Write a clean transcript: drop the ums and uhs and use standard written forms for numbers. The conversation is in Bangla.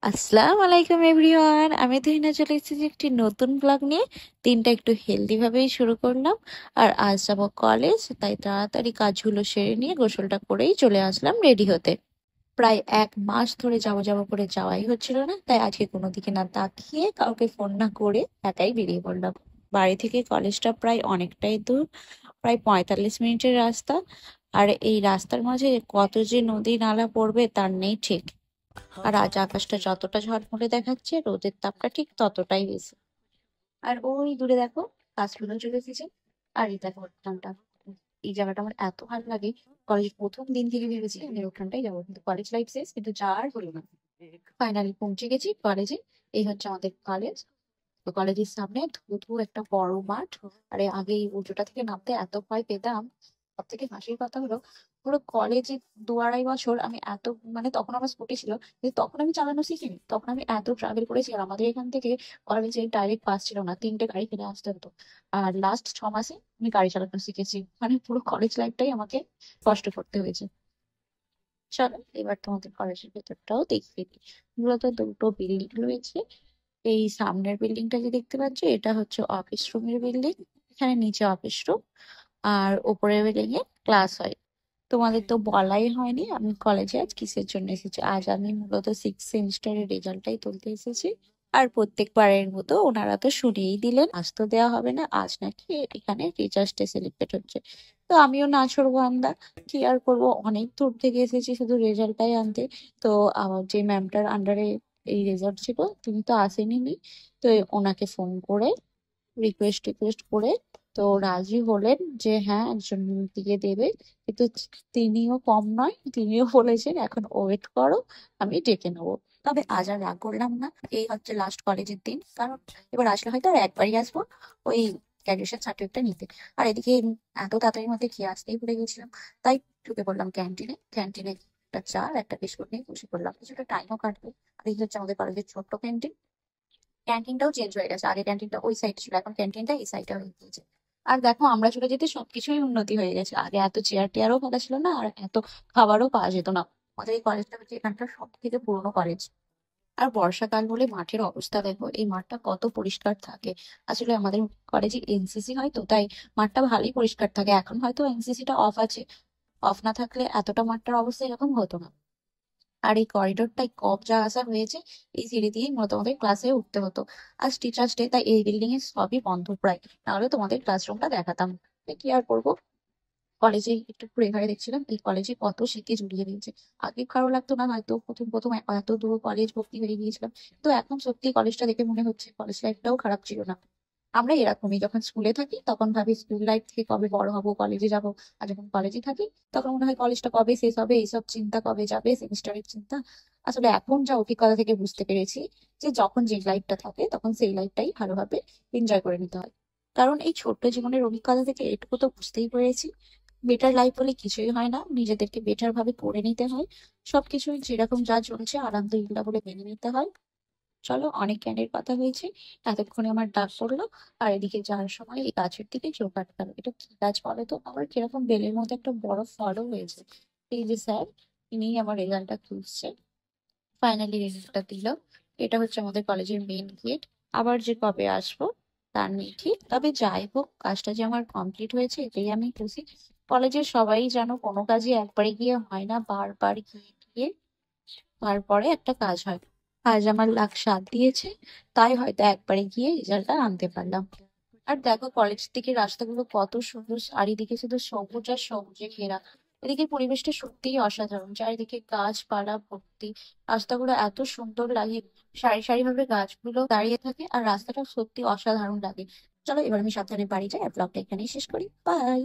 আসসালামু আলাইকুম এভরিওয়ান, আমি তুহিনা চলে এসেছি একটি নতুন ব্লগ নিয়ে। দিনটা একটু হেলদি ভাবেই শুরু করলাম। আর আজ যাবো কলেজ, তাই তাড়াতাড়ি কাজগুলো সেরে নিয়ে গোসলটা করেই চলে আসলাম রেডি হতে। প্রায় 1 মাস ধরে যাবো যাবো করে যাওয়াই হচ্ছিল না, তাই আজকে কোনো দিকে না তাকিয়ে কাউকে ফোন না করে একাই বেরিয়ে পড়লাম। বাড়ি থেকে কলেজটা প্রায় অনেকটাই দূর, প্রায় 45 মিনিটের রাস্তা। আর এই রাস্তার মাঝে কত যে নদী নালা পড়বে তার নেই ঠিক। আর আজ আকাশটা যতটা ঝলমলে দেখাচ্ছে, রোদের তাপটা ঠিক ততটাই বেশি। আর ওই দূরে দেখো গাছগুলো চলে এসেছে। আর এই দেখো উঠানটা, এই জায়গাটা আমার এত ভালো লাগে। কলেজের প্রথম দিন থেকে ভেবেছি আমি এই উঠানটাই যাবো, কিন্তু কলেজ লাইফ শেষ, কিন্তু যাওয়ার হলো না। ফাইনালি পৌঁছে গেছি কলেজে। এই হচ্ছে আমাদের কলেজ। তো কলেজের সামনে ধুধু একটা বড় মাঠ। আরে আগে এই উঁচুটা থেকে নামতে এত ভয় পেতাম। সব থেকে হাসির কথা হলো, পুরো কলেজে 2-2.5 বছর আমি এত, মানে তখন আমার স্কুটি ছিল, কিন্তু তখন আমি চালানো শিখিনি। তখন আমি এত ট্রাভেল করেছি, আর আমাদের এখান থেকে কলেজে ডাইরেক্ট বাস ছিল না, 3টে গাড়ি কিনে আসতে হতো। আর লাস্ট 6 মাসে আমি গাড়ি চালানো শিখেছি, মানে পুরো কলেজ লাইফটাই আমাকে কষ্ট করতে হয়েছে। চলো এবার তোমাদের কলেজের ভেতরটাও দেখিয়ে দিই। মূলত দুটো বিল্ডিং রয়েছে। এই সামনের বিল্ডিংটা যে দেখতে পাচ্ছ, এটা হচ্ছে অফিস রুমের বিল্ডিং। এখানে নিচে অফিস রুম, আর উপরের বিল্ডিং এ ক্লাস হয়। তোমাদের তো বলাই হয়নি আমি কলেজে আজ কিসের জন্য এসেছি। আজ আমি মূলত 6 সেমিস্টারের রেজাল্টটাই তুলতে এসেছি। আর প্রত্যেকবারের মতো ওনারা তো শুনিয়েই দিলেন আজ তো দেওয়া হবে না, আজ নাকি এখানে টিচার্স ডে সেলিব্রেট হচ্ছে। তো আমিও নাছোড়বান্দা, কি আর করবো, অনেক দূর থেকে এসেছি শুধু রেজাল্টটাই আনতে। তো আমার যে ম্যামটার আন্ডারে এই রেজাল্ট ছিল তিনি তো আসেনি নি। তো ওনাকে ফোন করে রিকোয়েস্ট করে তো রাজি হলেন যে হ্যাঁ একজন দিয়ে দেবে। কিন্তু তিনিও কম নয়, তিনিও বলেছেন এখন ওয়েট করো, আমি ডেকে নেবো। তবে আজ আর রাগ করলাম না। এই হচ্ছে লাস্ট কলেজের দিন, কারণ এবার আসলে হয়তো আর একবারই আসবো ওই গ্র্যাজুয়েশন সার্টিফিকেটটা নিতে। আর এদিকে এত তাড়াতাড়ির মধ্যে খেয়ে আসতেই ভুলে গেছিলাম, তাই ঢুকে পড়লাম ক্যান্টিনে। ক্যান্টিনে একটা চা আর একটা বিস্কুট নিয়ে বসে পড়লাম, কিছুটা টাইমও কাটবে। আর এই হচ্ছে আমাদের কলেজের ছোট্ট ক্যান্টিন। ক্যান্টিনটাও চেঞ্জ হয়ে গেছে, আগে ক্যান্টিনটা ওই সাইড ছিল, এখন ক্যান্টিনটা এই সাইডে হয়ে গিয়েছে। আর দেখো আমরা চলে যেতে সবকিছুই উন্নতি হয়ে গেছে, আগে এত চেয়ার টেয়ারও পাতা ছিল না, আর এত খাবারও পাওয়া যেত না। আমাদের এই কলেজটা হচ্ছে এখানকার সব থেকে পুরোনো কলেজ। আর বর্ষাকাল হলে মাঠের অবস্থা দেখো, এই মাঠটা কত পরিষ্কার থাকে। আসলে আমাদের কলেজে এনসিসি হয় তো, তাই মাঠটা ভালোই পরিষ্কার থাকে। এখন হয়তো এনসিসিটা অফ আছে, অফ না থাকলে এতটা মাঠটার অবস্থা এরকম হতো না। আর এই করিডোরটাই কম যা আসা হয়েছে, এই সিঁড়ি দিয়েই মূলত আমাদের ক্লাসে উঠতে হতো। আজ টিচার্স ডে, তাই এই বিল্ডিং এর সবই বন্ধ প্রায়, নাহলে তোমাদের ক্লাসরুমটা দেখাতাম। তো কি আর করবো, কলেজে একটু ঘুরে ঘুরে দেখছিলাম এই কলেজে কত স্মৃতি জড়িয়ে রয়েছে। আগে খারাপ লাগতো না হয়তো, প্রথম প্রথম এত দূর কলেজ ভর্তি হয়ে গিয়েছিলাম, তো এখন সত্যি কলেজটা দেখে মনে হচ্ছে কলেজ লাইফটাও খারাপ ছিল না। আমরা এরকমই, যখন স্কুলে থাকি তখন ভাবি স্কুল লাইফ থেকে কবে বড় হব, কলেজে যাব। আর যখন কলেজে থাকি তখন মনে হয় কলেজটা কবে শেষ হবে, এইসব চিন্তা কবে যাবে, সেমিস্টারের চিন্তা। আসলে এখন যা অভিজ্ঞতা থেকে বুঝতে পেরেছি যে যখন যে লাইফটা থাকে তখন সেই লাইফটাই ভালোভাবে এনজয় করে নিতে হয়। কারণ এই ছোট্ট জীবনের অভিজ্ঞতা থেকে এটুকু তো বুঝতেই পেরেছি, বেটার লাইফ বলে কিছুই হয় না, নিজেদেরকে বেটার ভাবে করে নিতে হয়। সবকিছুই যেরকম যা চলছে আলহামদুলিল্লাহ বলে মেনে নিতে হয়। চলো অনেক জ্ঞানের কথা হয়েছে, এতক্ষণে আমার ডাক পড়লো। আর এদিকে যাওয়ার সময় এই গাছের দিকে চোখ আটকালো, এটা কি গাছ বলো তো, আবার কিরকম বেলের মধ্যে একটা বড় ফলও হয়েছে। এই যে স্যার, ইনি আমার রেজাল্টটা খুঁজছে। ফাইনালি রেজাল্টটা দিল। এটা হচ্ছে আমাদের কলেজের মেইন গেট। আবার যে কবে আসবো তার নেই ঠিক, তবে যাই হোক কাজটা যে আমার কমপ্লিট হয়েছে এটাই আমি খুশি। কলেজের সবাই জানো কোনো কাজই একবারে গিয়ে হয় না, বারবার গিয়ে গিয়ে তারপরে একটা কাজ হয়। আজ আমার লাক সাথ দিয়েছে, তাই হয়তো একবারে গিয়ে রেজাল্টটা আনতে পারলাম। আর দেখো কলেজ থেকে রাস্তাগুলো কত সুন্দর, চারিদিকে শুধু সবুজ আর সবুজে ঘেরা। এদিকে পরিবেশটা সত্যিই অসাধারণ, চারিদিকে গাছপালা ভর্তি। রাস্তাগুলো এত সুন্দর লাগে, সারি সারি ভাবে গাছগুলো দাঁড়িয়ে থাকে, আর রাস্তাটা সত্যি অসাধারণ লাগে। চলো এবার আমি সাবধানে বাড়ি যাই, আর ব্লগটা এখানেই শেষ করি। বাই।